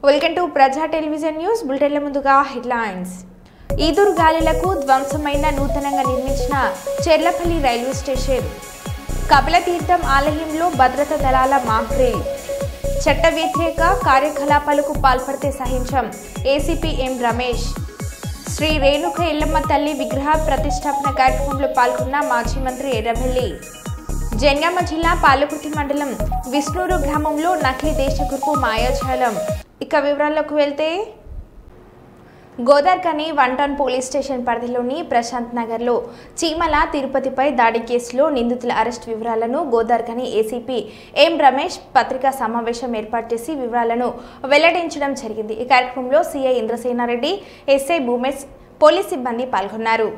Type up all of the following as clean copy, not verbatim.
Welcome to ప్రజా television news బులెటిన్ల ముందుగా headlines. ఈదురు గాలులకు ధ్వంసమైన నూతనంగా నిర్మించిన చెర్లపల్లి రైల్వే స్టేషన్, కపిలతీర్థం ఆలయంలో భద్రతా దళాల మాక్ డ్రిల్, చట్ట వ్యతిరేక కార్యకలాపాలకు పాల్పడితే సహించం ఏసీపీ ఎం రమేష్, శ్రీ రేణుక ఎల్లమ్మ తల్లి విగ్రహ ప్రతిష్టాపన కార్యక్రమంలో పాల్గొన్న మాజీ మంత్రి ఎర్రబెల్లి, జనగామ జిల్లా పాలకుర్తి మండలం విష్ణూరు గ్రామంలో నకిలీ దేశగుర్పు మాయాజాలం. ఇక వివరాల్లోకి వెళ్తే, గోదార్కని 1 టౌన్ పోలీస్ స్టేషన్ పరిధిలోని ప్రశాంత్ నగర్లో చీమల తిరుపతిపై దాడి కేసులో నిందితుల అరెస్ట్ వివరాలను గోదార్కని ఏసీపీ ఎం రమేష్ పత్రికా సమావేశం ఏర్పాటు చేసి వివరాలను వెల్లడించడం జరిగింది. ఈ కార్యక్రమంలో CI Indrasenareddy, SI Bhumesh, police సిబ్బంది పాల్గొన్నారు.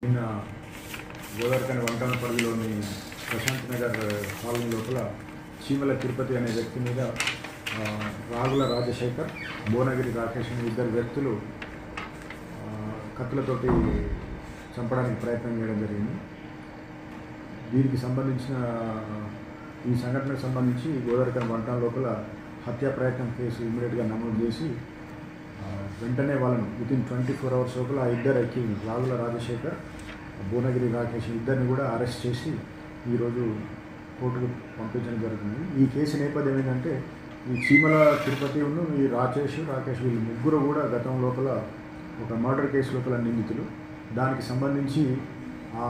నిన్న గోదావరికని 1 టౌన్ పరిధిలోని ప్రశాంత్ నగర్ కాలనీ లోపల చీమల తిరుపతి అనే వ్యక్తి మీద రాగుల రాజశేఖర్, భువనగిరి రాకేష్ అనే 2 వ్యక్తులు కత్తులతోటి చంపడానికి ప్రయత్నం చేయడం జరిగింది. దీనికి సంబంధించిన ఈ సంఘటనకు సంబంధించి గోదావరికని 1 టౌన్ లోపల హత్యా ప్రయత్నం కేసు ఇమ్మీడియట్గా నమోదు చేసి వెంటనే వాళ్ళను వితిన్ 24 అవర్స్ లోపల 2 అక్యూజ్డ్ రాగుల రాజశేఖర్, భువనగిరి రాకేష్ ఇద్దరిని కూడా అరెస్ట్ చేసి ఈరోజు కోర్టుకు పంపించడం జరుగుతుంది. ఈ కేసు నేపథ్యం ఏంటంటే, ఈ చీమల తిరుపతి ఈ రాకేష్ వీళ్ళు ముగ్గురు కూడా గతం లోపల ఒక మర్డర్ కేసు లోపల నిందితులు. దానికి సంబంధించి ఆ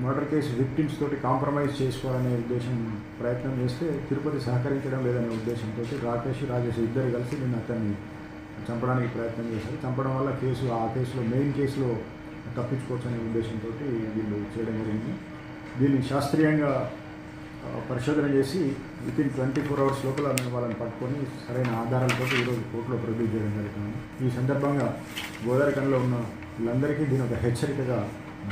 మర్డర్ కేసు విక్టిమ్స్ తోటి కాంప్రమైజ్ చేసుకోవాలనే ప్రయత్నం చేస్తే తిరుపతి సహకరించడం లేదనే ఉద్దేశంతో రాకేష్ ఇద్దరు కలిసి నిన్న అతన్ని చంపడానికి ప్రయత్నం చేశారు. చంపడం వల్ల ఆ కేసులో మెయిన్ కేసులో తప్పించుకోవచ్చు అనే ఉద్దేశంతో వీళ్ళు చేయడం జరిగింది. దీన్ని శాస్త్రీయంగా పరిశోధన చేసి వితిన్ 24 అవర్స్ లోపల మేము వాళ్ళని పట్టుకొని సరైన ఆధారాలతో ఈరోజు కోర్టులో ప్రొడ్యూస్ చేయడం జరుగుతుంది. ఈ సందర్భంగా గోదావరికనిలో ఉన్న వీళ్ళందరికీ దీని ఒక హెచ్చరికగా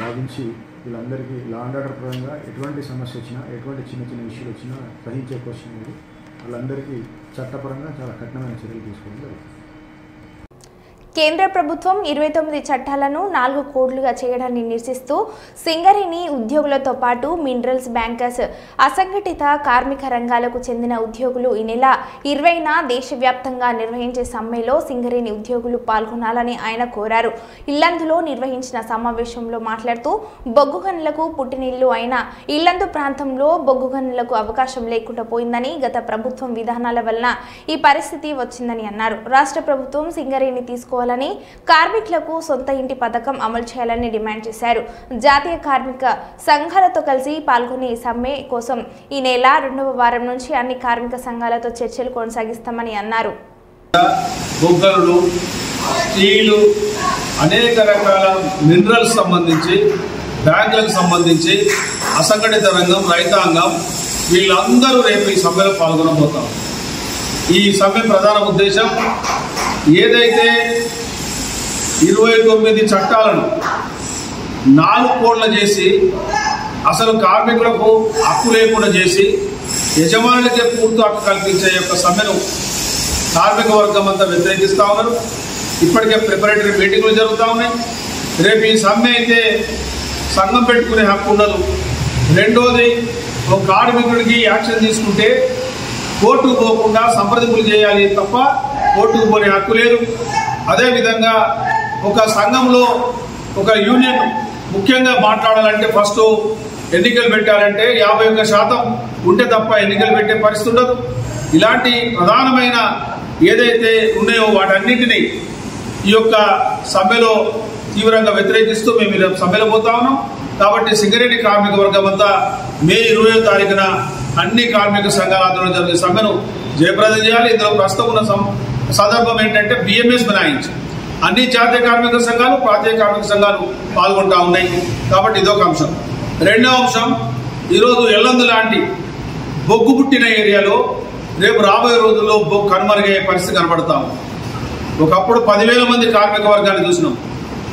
భావించి వీళ్ళందరికీ లా అండ్ ఆర్డర్ పరంగా ఎటువంటి సమస్య వచ్చినా, ఎటువంటి చిన్న ఇష్యూలు వచ్చినా సహించే క్వశ్చన్ లేదు. వాళ్ళందరికీ చట్టపరంగా చాలా కఠినమైన చర్యలు తీసుకోవడం జరుగుతుంది. కేంద్ర ప్రభుత్వం 29 చట్టాలను 4 కోడ్లుగా చేయడాన్ని నిరసిస్తూ సింగరేణి ఉద్యోగులతో పాటు మినరల్స్, బ్యాంకర్స్, అసంఘటిత కార్మిక రంగాలకు చెందిన ఉద్యోగులు ఈ నెల 20న దేశవ్యాప్తంగా నిర్వహించే సమ్మెలో సింగరేణి ఉద్యోగులు పాల్గొనాలని ఆయన కోరారు. ఇల్లందులో నిర్వహించిన సమావేశంలో మాట్లాడుతూ బొగ్గు గనులకు పుట్టినిల్లు అయిన ఇల్లందు ప్రాంతంలో బొగ్గు గనులకు అవకాశం లేకుండా పోయిందని, గత ప్రభుత్వం విధానాల వలన ఈ పరిస్థితి వచ్చిందని అన్నారు. రాష్ట్ర ప్రభుత్వం సింగరేణి తీసుకోవాలని, కార్మికులకు సొంత ఇంటి పథకం అమలు చేయాలని డిమాండ్ చేశారు. జాతీయ కార్మిక సంఘాలతో కలిసి పాల్గొనే ఈ సమ్మె కోసం ఈ నెల 2వ వారం నుంచి అన్ని కార్మిక సంఘాలతో చర్చలు కొనసాగిస్తామని అన్నారు. బొగ్గలు, స్టీలు, అనేక రకాల మినరల్స్ సంబంధించి, బ్యాంకులకు సంబంధించి, అసంఘటిత రంగం, రైతాంగం వీళ్ళందరూ రేపు ఈ సమ్మెలో పాల్గొనబోతాం. ఈ సమ్మె ప్రధాన ఉద్దేశం ఏదైతే 29 చట్టాలను 4 కోడ్ల చేసి అసలు కార్మికులకు హక్కు లేకుండా చేసి యజమానులకే పూర్తి హక్కు కల్పించే యొక్క సమ్మెను కార్మిక వర్గం అంతా వ్యతిరేకిస్తూ ఉన్నారు. ఇప్పటికే ప్రిపరేటరీ మీటింగ్లు జరుగుతూ ఉన్నాయి. రేపు ఈ సమ్మె అయితే సంఘం పెట్టుకునే హక్కు ఉండదు. రెండోది, ఒక కార్మికుడికి యాక్షన్ తీసుకుంటే కోర్టుకు పోకుండా సంప్రదింపులు చేయాలి తప్ప కోర్టుకు పోయే హక్కు లేదు. అదేవిధంగా ఒక సంఘంలో ఒక యూనియన్ ముఖ్యంగా మాట్లాడాలంటే ఫస్ట్ ఎన్నికలు పెట్టాలంటే 51% ఉంటే తప్ప ఎన్నికలు పెట్టే పరిస్థితి ఉండదు. ఇలాంటి ప్రధానమైన ఏదైతే ఉన్నాయో వాటన్నింటినీ ఈ యొక్క సమ్మెలో తీవ్రంగా వ్యతిరేకిస్తూ మేము సమ్మెలో పోతా ఉన్నాం. కాబట్టి సింగరేణి కార్మిక వర్గం అంతా మే 20వ తారీఖున అన్ని కార్మిక సంఘాల ఆధ్వర్యంలో జరిగే సమ్మెను జయప్రదం చేయాలి. ఇందులో ప్రస్తుతం ఉన్న సందర్భం ఏంటంటే బిఎంఎస్ మినహాయించి అన్ని జాతీయ కార్మిక సంఘాలు, ప్రాంతీయ కార్మిక సంఘాలు పాల్గొంటా ఉన్నాయి. కాబట్టి ఇదొక అంశం. రెండవ అంశం, ఈరోజు ఎల్లందు లాంటి బొగ్గు పుట్టిన ఏరియాలో రేపు రాబోయే రోజుల్లో బొగ్గు కనుమరుగయ్యే పరిస్థితి కనబడతాం. ఒకప్పుడు 10,000 మంది కార్మిక వర్గాన్ని చూసినాం.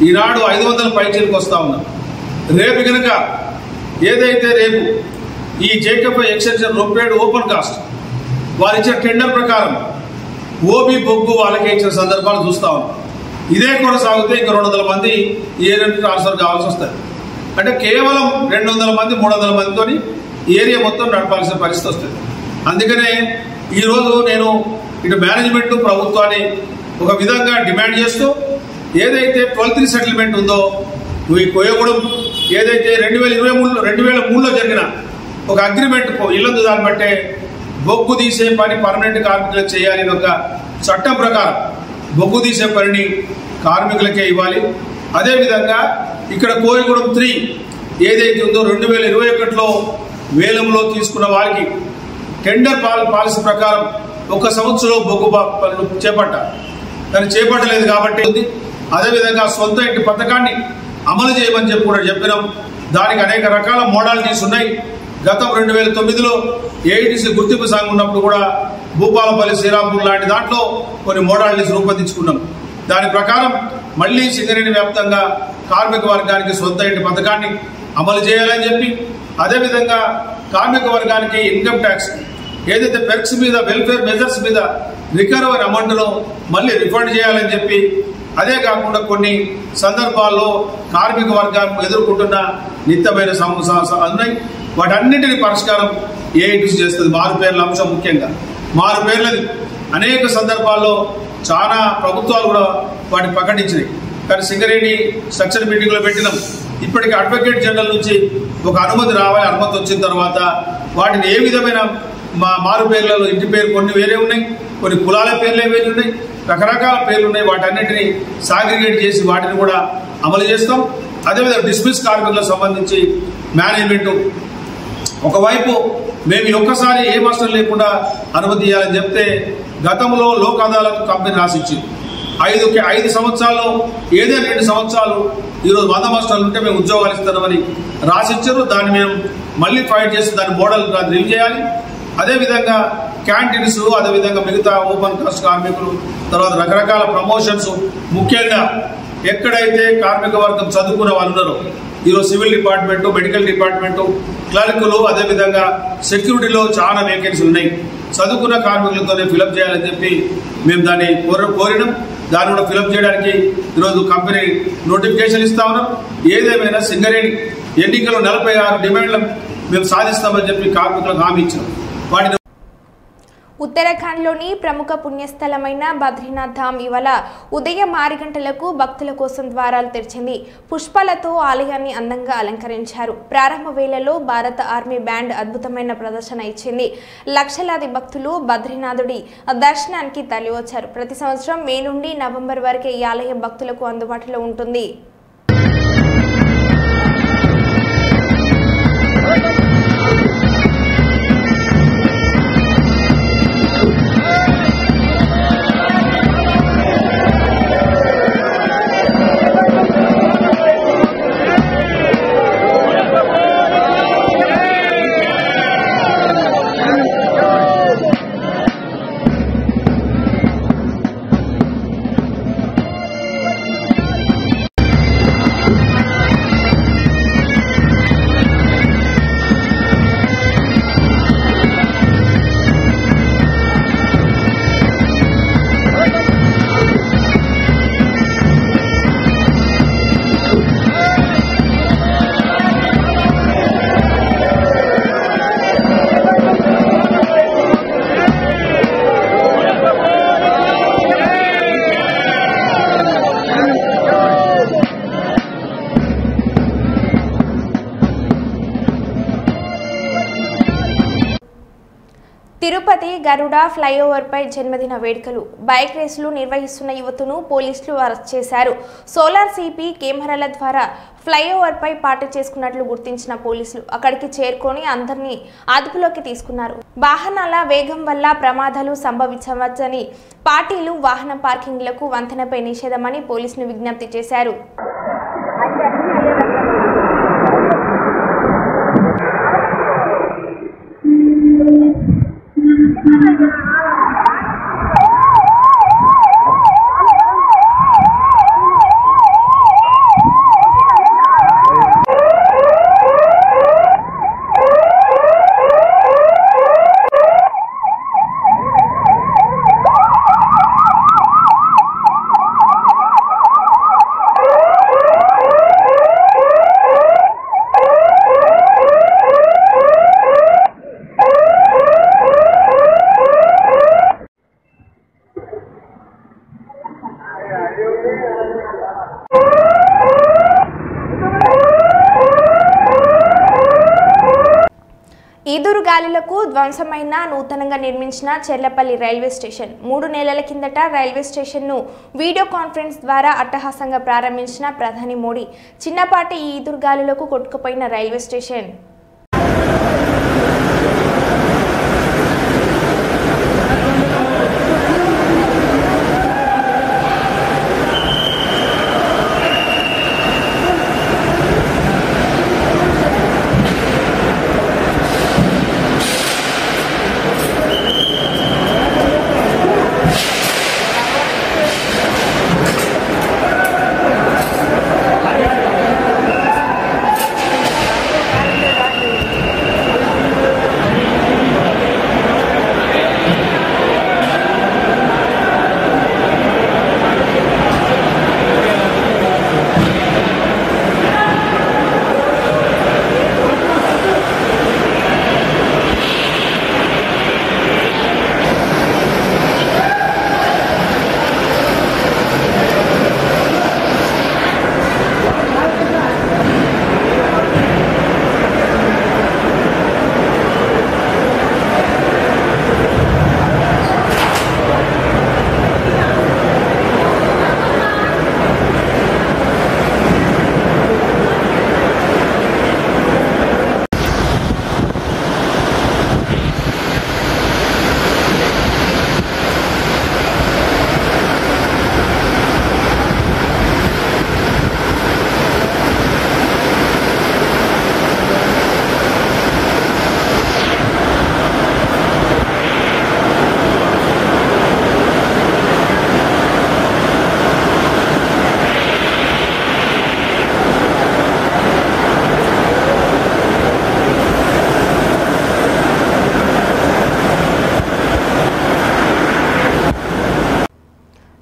ఈనాడు 500 పైచీలకు వస్తా ఉన్నాం. రేపు కనుక ఏదైతే రేపు ఈ జేకేపై ఎక్స్టెన్షన్ రొంపేడు ఓపెన్ కాస్ట్ వారు ఇచ్చిన టెండర్ ప్రకారం ఓబీ బొగ్గు వాళ్ళకి ఇచ్చిన సందర్భాలు చూస్తా ఉన్నాం. ఇదే కొనసాగితే ఇంకా 200 మంది ఏరియా ట్రాన్స్ఫర్ కావాల్సి వస్తుంది. అంటే కేవలం 200 మంది 300 మందితో ఏరియా మొత్తం నడపాల్సిన పరిస్థితి వస్తుంది. అందుకనే ఈరోజు నేను ఇటు మేనేజ్మెంట్ ప్రభుత్వాన్ని ఒక విధంగా డిమాండ్ చేస్తూ ఏదైతే 12-3 సెటిల్మెంట్ ఉందో ఈ కోయగూడెం ఏదైతే 2003లో జరిగిన ఒక అగ్రిమెంట్ ఇల్లందు దాన్ని బట్టే బొగ్గు తీసే పని పర్మనెంట్ కార్మికులకు చేయాలని ఒక చట్టం ప్రకారం బొగ్గు తీసే పనిని కార్మికులకే ఇవ్వాలి. అదేవిధంగా ఇక్కడ కోయగూడెం 3 ఏదైతే ఉందో 2021లో వేలంలో తీసుకున్న వారికి టెండర్ పాలసీ ప్రకారం 1 సంవత్సరంలో బొగ్గు పనులు చేపట్టాలి. దాన్ని చేపట్టలేదు కాబట్టి అదేవిధంగా సొంత ఇంటి పథకాన్ని అమలు చేయమని చెప్పి కూడా చెప్పినాం. దానికి అనేక రకాల మోడాలిటీస్ ఉన్నాయి. గతం 2009లో ఏఐటీసీ గుర్తింపు సంఘం ఉన్నప్పుడు కూడా భూపాలపల్లి శ్రీరాంపూర్ లాంటి దాంట్లో కొన్ని మోడాలిటీస్ రూపొందించుకున్నాం. దాని ప్రకారం మళ్లీ సింగరేణి వ్యాప్తంగా కార్మిక వర్గానికి సొంత ఇంటి పథకాన్ని అమలు చేయాలని చెప్పి అదేవిధంగా కార్మిక వర్గానికి ఇన్కమ్ ట్యాక్స్ ఏదైతే పెర్క్స్ మీద వెల్ఫేర్ మెజర్స్ మీద రికవరీ అమౌంట్ను మళ్ళీ రిఫండ్ చేయాలని చెప్పి అదే కాకుండా కొన్ని సందర్భాల్లో కార్మిక వర్గం ఎదుర్కొంటున్న నిత్యమైన సమస్యలు ఉన్నాయి. వాటన్నింటినీ పరిష్కారం ఏఐటీసీ చేస్తుంది. మారు పేర్ల అంశం ముఖ్యంగా మారు పేర్లది అనేక సందర్భాల్లో చాలా ప్రభుత్వాలు కూడా వాటిని ప్రకటించినాయి. కానీ సింగరేణి స్ట్రక్చర్ మీటింగ్లో పెట్టినాం. ఇప్పటికీ అడ్వకేట్ జనరల్ నుంచి ఒక అనుమతి రావాలి. అనుమతి వచ్చిన తర్వాత వాటిని ఏ విధమైన మారు పేర్లలో ఇంటి పేరు కొన్ని వేరే ఉన్నాయి, కొన్ని కులాల పేర్లే వేరే ఉన్నాయి, రకరకాల పేర్లు ఉన్నాయి. వాటన్నింటినీ సాగ్రిగేట్ చేసి వాటిని కూడా అమలు చేస్తాం. అదేవిధంగా డిస్మిస్ కార్మికులకు సంబంధించి మేనేజ్మెంట్ ఒకవైపు మేము ఒక్కసారి ఏ మాస్టర్ లేకుండా అనుమతి ఇవ్వాలని చెప్తే గతంలో లోక్ అదాలత్ కంపెనీ రాసిచ్చింది 5 సంవత్సరాల్లో ఏదైనా 2 సంవత్సరాలు ఈరోజు 100 మాస్టర్లు ఉంటే మేము ఉద్యోగాలు ఇస్తున్నామని రాసిచ్చారు. దాన్ని మేము మళ్ళీ ఫైట్ చేసి దాని మోడల్ రివ్యూ చేయాలి. అదేవిధంగా క్యాంటీన్స్ అదేవిధంగా మిగతా ఓపెన్ కాస్ట్ కార్మికులు తర్వాత రకరకాల ప్రమోషన్స్ ముఖ్యంగా ఎక్కడైతే కార్మిక వర్గం చదువుకున్న వాళ్ళు ఉన్నారో ఈరోజు సివిల్ డిపార్ట్మెంటు మెడికల్ డిపార్ట్మెంటు క్లర్కులు అదేవిధంగా సెక్యూరిటీలో చాలా వేకెన్సీ ఉన్నాయి. చదువుకున్న కార్మికులతోనే ఫిలప్ చేయాలని చెప్పి మేము దాన్ని కోరినాం. దాన్ని కూడా ఫిలప్ చేయడానికి ఈరోజు కంపెనీ నోటిఫికేషన్ ఇస్తా ఉన్నాం. ఏదేమైనా సింగరేణి ఎన్నికలు 46 డిమాండ్లను మేము సాధిస్తామని చెప్పి కార్మికులకు హామీ ఇచ్చాం. వాటిని ఉత్తరాఖండ్లోని ప్రముఖ పుణ్యస్థలమైన బద్రీనాథ్ ధామ్ ఇవాళ ఉదయం 6 గంటలకు భక్తుల కోసం ద్వారాలు తెరిచింది. పుష్పాలతో ఆలయాన్ని అందంగా అలంకరించారు. ప్రారంభ వేళలో భారత ఆర్మీ బ్యాండ్ అద్భుతమైన ప్రదర్శన ఇచ్చింది. లక్షలాది భక్తులు బద్రీనాథుడి దర్శనానికి తరలివచ్చారు. ప్రతి సంవత్సరం మే నుండి నవంబర్ వరకే ఈ ఆలయం భక్తులకు అందుబాటులో ఉంటుంది. తిరుపతి గరుడ ఫ్లైఓవర్ పై జన్మదిన వేడుకలు బైక్ రేసులు నిర్వహిస్తున్న యువతను పోలీసులు అరెస్ట్ చేశారు. సోలార్ సిపి కెమెరాల ద్వారా ఫ్లైఓవర్ పై పార్టీ చేసుకున్నట్లు గుర్తించిన పోలీసులు అక్కడికి చేరుకొని అందరినీ అదుపులోకి తీసుకున్నారు. వాహనాల వేగం వల్ల ప్రమాదాలు సంభవించవచ్చని పార్టీలు వాహన పార్కింగ్లకు వంతెనపై నిషేధమని పోలీసులు విజ్ఞప్తి చేశారు. గాలులకు ధ్వంసమైన నూతనంగా నిర్మించిన చెర్లపల్లి రైల్వే స్టేషన్ 3 నెలల కిందట రైల్వే స్టేషన్ను వీడియో కాన్ఫరెన్స్ ద్వారా అట్టహాసంగా ప్రారంభించిన ప్రధాని మోడీ. చిన్నపాటి ఈ ఈదురుగాలులకు కొట్టుకుపోయిన రైల్వే స్టేషన్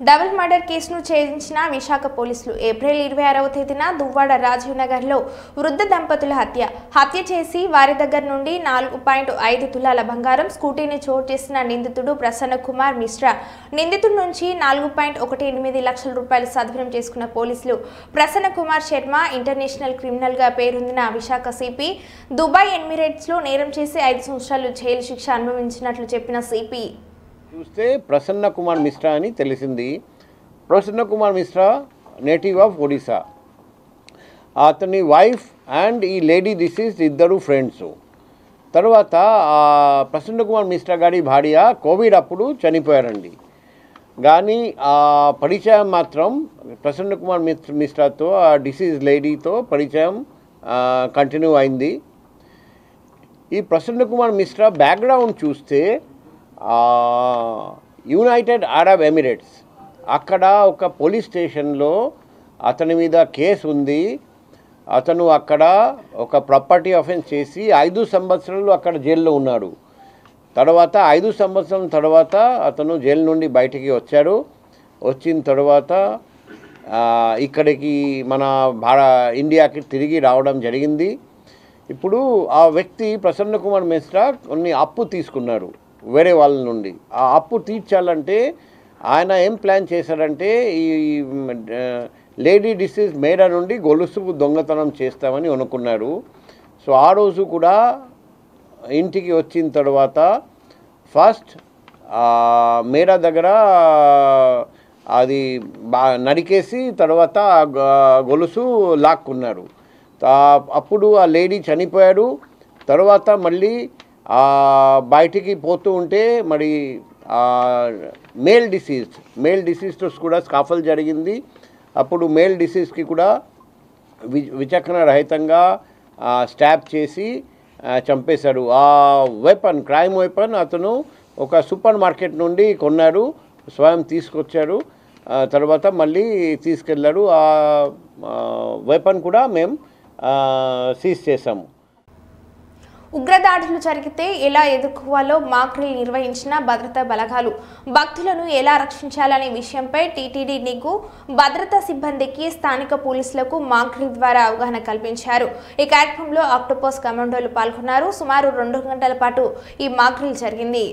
డబుల్ మర్డర్ కేసును ఛేదించిన విశాఖ పోలీసులు. ఏప్రిల్ 26వ తేదీన దువ్వాడ రాజీవ్ నగర్లో వృద్ధ దంపతుల హత్య చేసి వారి దగ్గర నుండి 4.5 తులాల బంగారం, స్కూటీని చోటు చేసిన నిందితుడు ప్రసన్న కుమార్ మిశ్రా. నిందితుడి నుంచి 4.18 లక్షల రూపాయలు స్వాధీనం చేసుకున్న పోలీసులు ప్రసన్న కుమార్ శర్మ ఇంటర్నేషనల్ క్రిమినల్ గా పేరొందిన విశాఖ సిపి దుబాయ్ ఎమిరేట్స్ లో నేరం చేసి 5 సంవత్సరాలు జైలు శిక్ష అనుభవించినట్లు చెప్పిన సిపి చూస్తే ప్రసన్న కుమార్ మిశ్రా అని తెలిసింది. Prasanna Kumar Mishra native of Odisha. అతని వైఫ్ అండ్ ఈ లేడీ డిసీజ్ ఇద్దరు ఫ్రెండ్స్. తర్వాత ప్రసన్న కుమార్ మిశ్రా గారి భార్య కోవిడ్ అప్పుడు చనిపోయారండి. కానీ ఆ పరిచయం మాత్రం ప్రసన్న కుమార్ మిశ్రాతో ఆ డిసీజ్ లేడీతో పరిచయం కంటిన్యూ అయింది. ఈ ప్రసన్న కుమార్ మిశ్రా బ్యాక్గ్రౌండ్ చూస్తే యునైటెడ్ అరబ్ ఎమిరేట్స్ అక్కడ ఒక పోలీస్ స్టేషన్లో అతని మీద కేసు ఉంది. అతను అక్కడ ఒక ప్రాపర్టీ అఫెన్స్ చేసి 5 సంవత్సరాలు అక్కడ జైల్లో ఉన్నాడు. తర్వాత 5 సంవత్సరం తర్వాత అతను జైలు నుండి బయటికి వచ్చాడు. వచ్చిన తర్వాత ఇక్కడికి మన ఇండియాకి తిరిగి రావడం జరిగింది. ఇప్పుడు ఆ వ్యక్తి ప్రసన్న కుమార్ మిశ్రా కొన్ని అప్పు తీసుకున్నారు వేరే వాళ్ళ నుండి. ఆ అప్పు తీర్చాలంటే ఆయన ఏం ప్లాన్ చేశారంటే ఈ లేడీ డిసీజ్ మేరా నుండి గొలుసుకు దొంగతనం చేస్తామని అనుకున్నారు. సో ఆ రోజు కూడా ఇంటికి వచ్చిన తర్వాత ఫస్ట్ మేరా దగ్గర అది నరికేసి తర్వాత గొలుసు లాక్కున్నారు. అప్పుడు ఆ లేడీ చనిపోయాడు. తర్వాత మళ్ళీ బయటికి పోతూ ఉంటే మరి మేల్ డిసీజ్తో కూడా స్కాఫల్ జరిగింది. అప్పుడు మేల్ డిసీజ్కి కూడా విచక్షణ రహితంగా స్టాప్ చేసి చంపేశాడు. ఆ క్రైమ్ వెపన్ అతను ఒక సూపర్ మార్కెట్ నుండి కొన్నాడు, స్వయం తీసుకొచ్చాడు. తర్వాత మళ్ళీ తీసుకెళ్ళాడు. ఆ వెపన్ కూడా మేము సీజ్ చేశాము. ఉగ్రదాడులు జరిగితే ఎలా ఎదుర్కోవాలో మాక్ డ్రిల్ నిర్వహించిన భద్రతా బలగాలు. భక్తులను ఎలా రక్షించాలనే విషయంపై టీటీడీ నిఘు భద్రతా సిబ్బందికి స్థానిక పోలీసులకు మాక్ డ్రిల్ ద్వారా అవగాహన కల్పించారు. ఈ కార్యక్రమంలో ఆక్టోపస్ కమాండోలు పాల్గొన్నారు. సుమారు 2 గంటల పాటు ఈ మాక్ డ్రిల్ జరిగింది.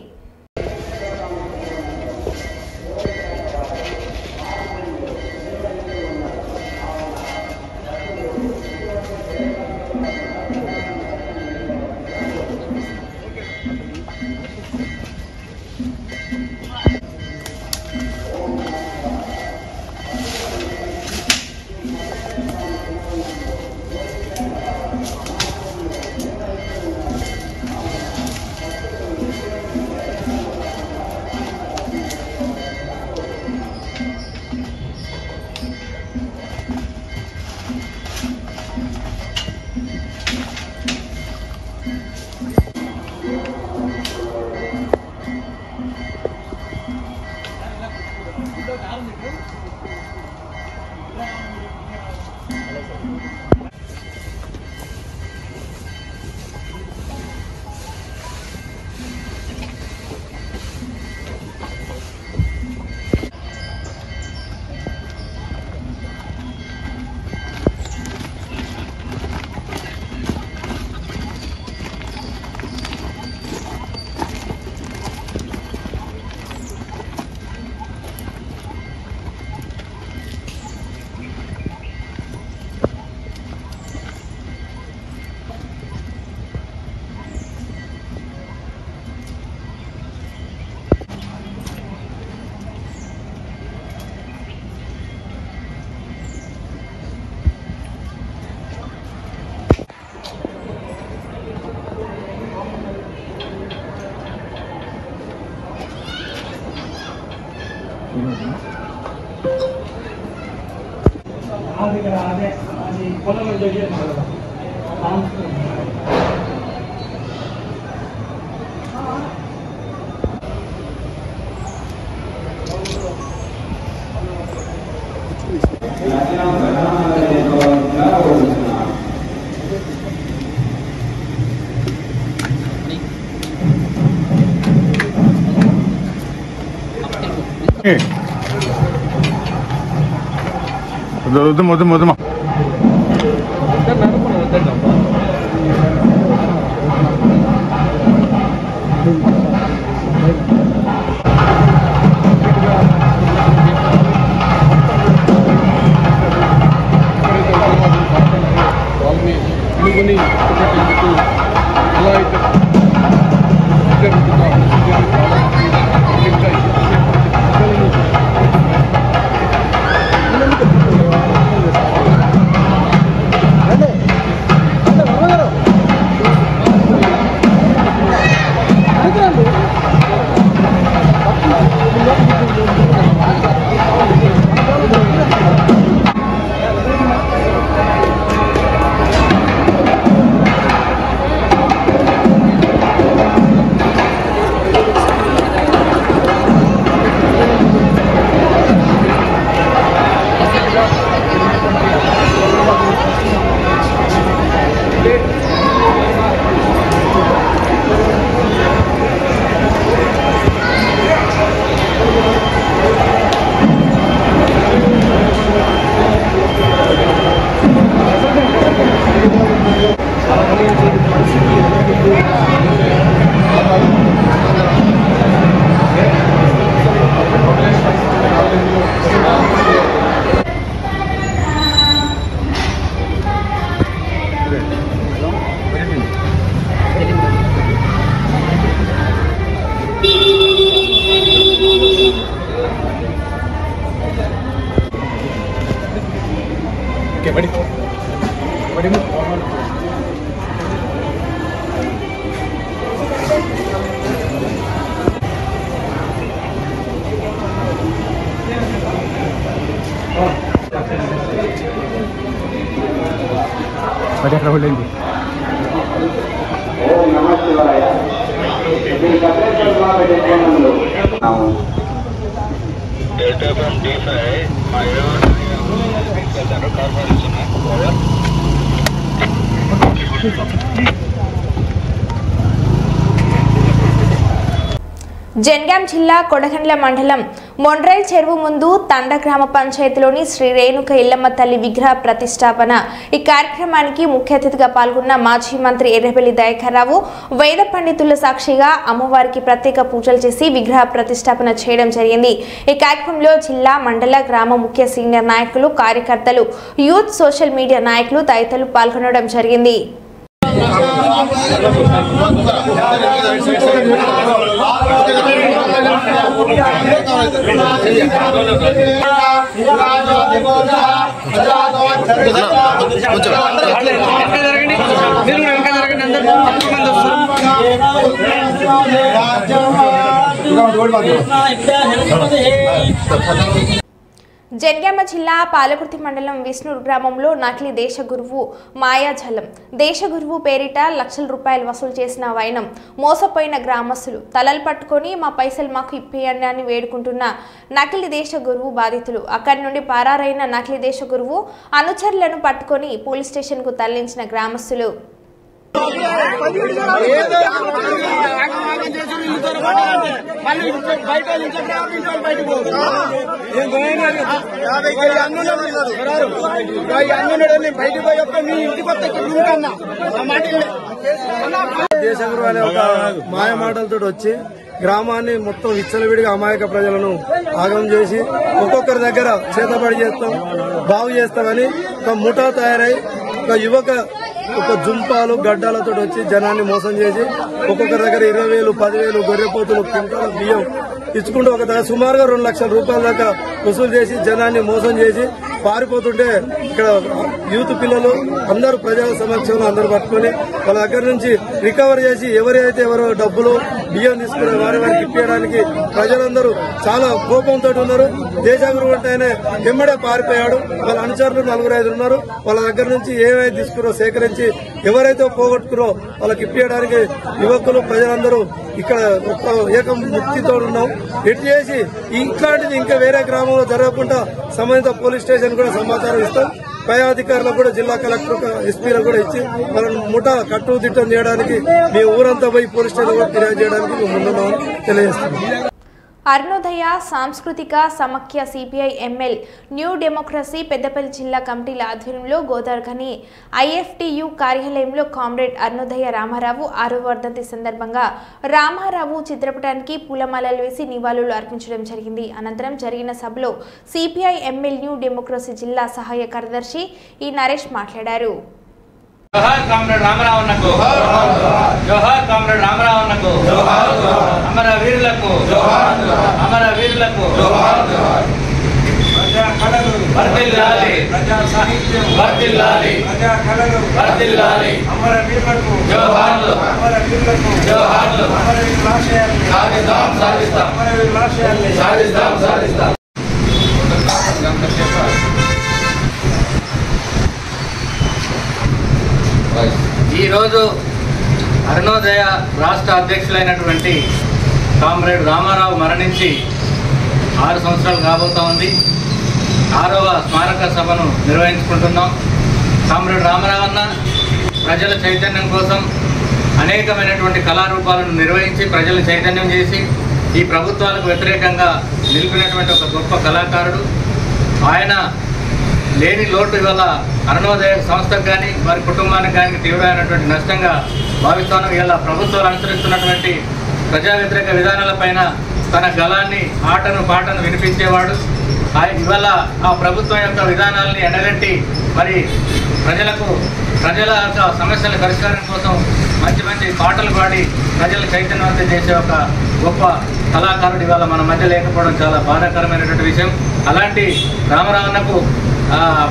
వద్దమ్మా అక్కడ వెళ్ళండి. జనగాం జిల్లా కొడగండ్ల మండలం మొండ్రైల్ చెరువు ముందు తండ గ్రామ పంచాయతీలోని శ్రీ రేణుక ఇల్లమ్మ తల్లి విగ్రహ ప్రతిష్టాపన. ఈ కార్యక్రమానికి ముఖ్య అతిథిగా పాల్గొన్న మాజీ మంత్రి ఎర్రబెల్లి దయాకర్రావు వేద పండితుల సాక్షిగా అమ్మవారికి ప్రత్యేక పూజలు చేసి విగ్రహ ప్రతిష్టాపన చేయడం జరిగింది. ఈ కార్యక్రమంలో జిల్లా మండల గ్రామ ముఖ్య సీనియర్ నాయకులు, కార్యకర్తలు, యూత్, సోషల్ మీడియా నాయకులు తదితరులు పాల్గొనడం జరిగింది. జనగామ జిల్లా పాలకుర్తి మండలం విష్ణూరు గ్రామంలో నకిలీ దేశ గురువు మాయాజలం దేశ గురువు పేరిట లక్షల రూపాయలు వసూలు చేసిన వైనం మోసపోయిన గ్రామస్తులు తలలు పట్టుకొని మా పైసలు మాకు ఇప్పేయండి అని వేడుకుంటున్న నకిలీ దేశ గురువు బాధితులు. అక్కడి నుండి పరారైన నకిలీ దేశ గురువు అనుచరులను పట్టుకొని పోలీస్ స్టేషన్ కు తరలించిన గ్రామస్తులు. దేశగురు అనే ఒక మాయ మాటలతో వచ్చి గ్రామాన్ని మొత్తం విచ్చలవిడిగా అమాయక ప్రజలను ఆగం చేసి ఒక్కొక్కరి దగ్గర చేతబడి చేస్తాం, బాగు చేస్తామని ఒక ముఠా తయారై ఒక జుంపాలు గడ్డాలతో వచ్చి జనాన్ని మోసం చేసి ఒక్కొక్కరి దగ్గర 20,000, 10,000 గొర్రెపోతులు, క్వింటాల బియ్యం ఇచ్చుకుంటూ ఒక దగ్గర సుమారుగా 2 లక్షల రూపాయల దాకా వసూలు చేసి జనాన్ని మోసం చేసి పారిపోతుంటే ఇక్కడ యూత్ పిల్లలు అందరూ ప్రజల సమక్షంలో అందరూ పట్టుకుని వాళ్ళ దగ్గర నుంచి రికవర్ చేసి ఎవరైతే ఎవరో డబ్బులు బియ్యం తీసుకునే వారికి ఇప్పించడానికి ప్రజలందరూ చాలా కోపంతో ఉన్నారు. దేశగురు అంటే ఆయన ఎమ్మడే పారిపోయాడు. వాళ్ళ అనుచరులు 4-5 ఉన్నారు. వాళ్ళ దగ్గర నుంచి ఏమైతే తీసుకురో సేకరించి ఎవరైతే పోగొట్టుకురో వాళ్ళకి ఇప్పించడానికి యువకులు ప్రజలందరూ ఇక్కడ ఒక ఏకం ముక్తితో ఉన్నాం. ఎటు చేసి ఇట్లాంటిది ఇంకా వేరే గ్రామంలో జరగకుండా సంబంధిత పోలీస్ స్టేషన్ కూడా సమాచారం ఇస్తాం. పై అధికారులకు కూడా జిల్లా కలెక్టర్ ఎస్పీలకు కూడా ఇచ్చి వాళ్ళని ముఠా కట్టుదిట్టం చేయడానికి మీ ఊరంతా పోయి పోలీస్ స్టేషన్ కూడా ఫిర్యాదు చేయడానికి మేము ముందున్నామని తెలియజేస్తున్నాం. అరుణోదయ సాంస్కృతిక సమాఖ్య CPI ML new democracy Peddapalli జిల్లా కమిటీల ఆధ్వర్యంలో గోదావరిఖని ఐఎఫ్టియు కార్యాలయంలో కామ్రేడ్ అరుణోదయ రామారావు 6వ వర్ధంతి సందర్భంగా రామారావు చిత్రపటానికి పూలమాలలు వేసి నివాళులు అర్పించడం జరిగింది. అనంతరం జరిగిన సభలో సిపిఐ ఎంఎల్ న్యూ డెమోక్రసీ జిల్లా సహాయ కార్యదర్శి ఈ నరేష్ మాట్లాడారు. जोहार कामरेड रामरावन्नकु जोहार कामरेड रामरावन्नकु अमर वीरुलकु अमर वीरुलकु प्रजा कళలు వర్ధిల్లాలి ప్రజా సాహిత్యం వర్ధిల్లాలి ప్రజా కళలు వర్ధిల్లాలి అమర వీరులకు జోహార్లు అమర వీరులకు జోహార్లు అమర వీరుల ఆశయాల్ని సాధిద్దాం సాధిద్దాం అమర వీరుల ఆశయాల్ని సాధిద్దాం సాధిద్దాం. ఈరోజు అరుణోదయ రాష్ట్ర అధ్యక్షులైనటువంటి కామ్రేడ్ రామారావు మరణించి 6 సంవత్సరాలు కాబోతా ఉంది. 6వ స్మారక సభను నిర్వహించుకుంటున్నాం. కామ్రేడ్ రామారావు అన్న ప్రజల చైతన్యం కోసం అనేకమైనటువంటి కళారూపాలను నిర్వహించి ప్రజలు చైతన్యం చేసి ఈ ప్రభుత్వాలకు వ్యతిరేకంగా నిలిపినటువంటి ఒక గొప్ప కళాకారుడు. ఆయన లేని లోటు ఇవాళ అరుణోదయ సంస్థకు కానీ వారి కుటుంబానికి కానీ తీవ్రమైనటువంటి నష్టంగా భావిస్తాను. ఇలా ప్రభుత్వాలు అనుసరిస్తున్నటువంటి ప్రజా వ్యతిరేక విధానాలపైన తన గళాన్ని ఆటను పాటను వినిపించేవాడు. ఇవాళ ఆ ప్రభుత్వం యొక్క విధానాలని ఎండగట్టి మరి ప్రజల యొక్క సమస్యల పరిష్కారం కోసం మంచి మంచి పాటలు పాడి ప్రజలు చైతన్యవంతం చేసే ఒక గొప్ప కళాకారుడు ఇవాళ మన మధ్య లేకపోవడం చాలా బాధాకరమైనటువంటి విషయం. అలాంటి రామరావన్నకు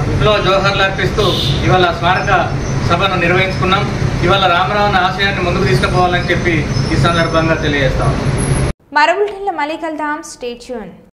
బుక్లో జోహర్లు అర్పిస్తూ ఇవాళ స్మారక సభను నిర్వహించుకున్నాం. ఇవాళ రామరావన్న ఆశయాన్ని ముందుకు తీసుకుపోవాలని చెప్పి ఈ సందర్భంగా తెలియజేస్తాం. మరో బులెటిన్లో మళ్ళీ కలుద్దాం. Stay tune.